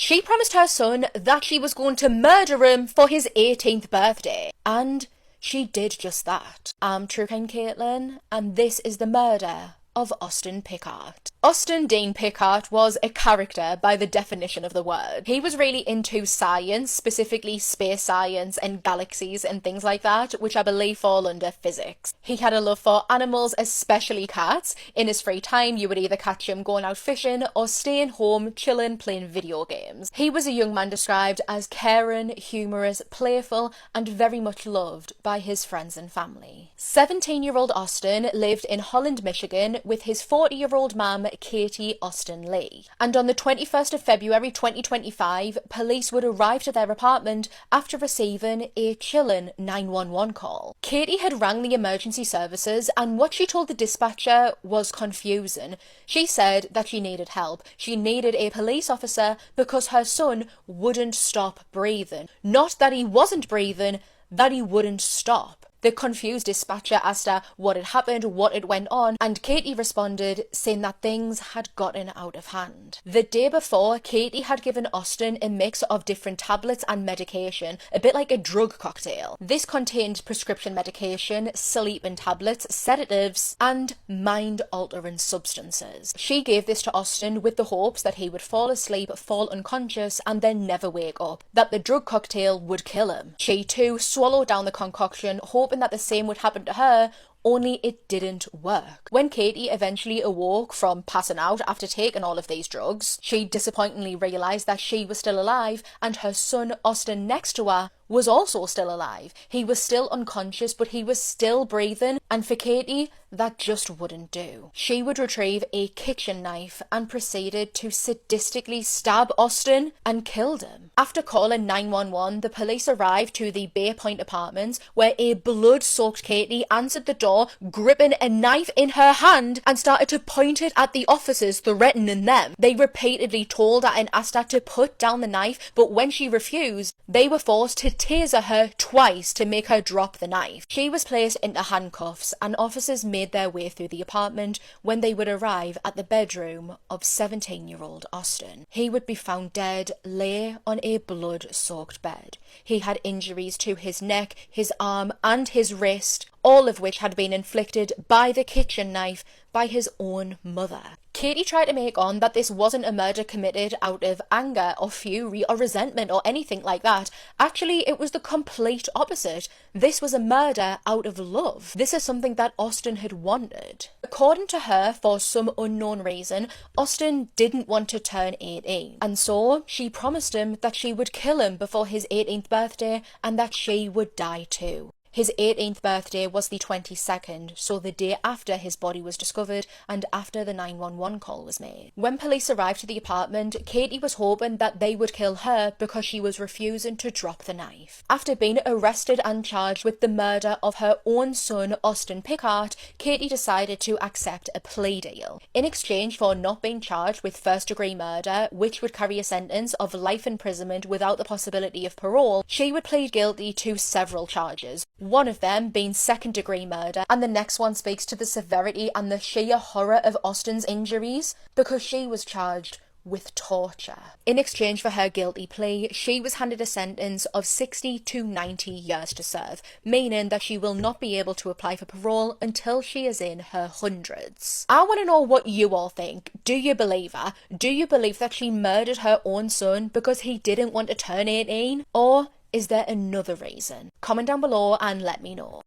She promised her son that she was going to murder him for his 18th birthday. And she did just that. I'm True Crime Caitlin, and this is the murder of Austin Pickard. Austin Dean Pickard was a character by the definition of the word. He was really into science, specifically space science and galaxies and things like that, which I believe fall under physics. He had a love for animals, especially cats. In his free time, you would either catch him going out fishing or staying home, chilling, playing video games. He was a young man described as caring, humorous, playful, and very much loved by his friends and family. 17-year-old Austin lived in Holland, Michigan, with his 40-year-old mum, Katie Austin Lee. And on the 21st of February 2025, police would arrive to their apartment after receiving a chilling 911 call. Katie had rang the emergency services, and what she told the dispatcher was confusing. She said that she needed help. She needed a police officer because her son wouldn't stop breathing. Not that he wasn't breathing, that he wouldn't stop. The confused dispatcher asked her what had happened, what had went on, and Katie responded saying that things had gotten out of hand. The day before, Katie had given Austin a mix of different tablets and medication, a bit like a drug cocktail. This contained prescription medication, sleeping tablets, sedatives, and mind-altering substances. She gave this to Austin with the hopes that he would fall asleep, fall unconscious, and then never wake up, that the drug cocktail would kill him. She too swallowed down the concoction, hoping that the same would happen to her, only it didn't work. When Katie eventually awoke from passing out after taking all of these drugs, she disappointingly realised that she was still alive and her son Austin next to her was also still alive. He was still unconscious, but he was still breathing, and for Katie, that just wouldn't do. She would retrieve a kitchen knife and proceeded to sadistically stab Austin and killed him. After calling 911, the police arrived to the Bay Point apartments where a blood-soaked Katie answered the door, gripping a knife in her hand and started to point it at the officers, threatening them. They repeatedly told her and asked her to put down the knife, but when she refused, they were forced to taser her twice to make her drop the knife. She was placed into handcuffs, and officers made their way through the apartment when they would arrive at the bedroom of 17-year-old Austin. He would be found dead, lay on a blood-soaked bed. He had injuries to his neck, his arm, and his wrist, all of which had been inflicted by the kitchen knife by his own mother. Katie tried to make on that this wasn't a murder committed out of anger or fury or resentment or anything like that. Actually, it was the complete opposite. This was a murder out of love. This is something that Austin had wanted. According to her, for some unknown reason, Austin didn't want to turn 18. And so she promised him that she would kill him before his 18th birthday and that she would die too. His 18th birthday was the 22nd, so the day after his body was discovered and after the 911 call was made. When police arrived to the apartment, Katie was hoping that they would kill her because she was refusing to drop the knife. After being arrested and charged with the murder of her own son, Austin Pickard, Katie decided to accept a plea deal. In exchange for not being charged with first-degree murder, which would carry a sentence of life imprisonment without the possibility of parole, she would plead guilty to several charges. One of them being second-degree murder, and the next one speaks to the severity and the sheer horror of Austin's injuries, because she was charged with torture. In exchange for her guilty plea, she was handed a sentence of 60 to 90 years to serve, meaning that she will not be able to apply for parole until she is in her hundreds. I want to know what you all think. Do you believe her? Do you believe that she murdered her own son because he didn't want to turn 18? Or is there another reason? Comment down below and let me know.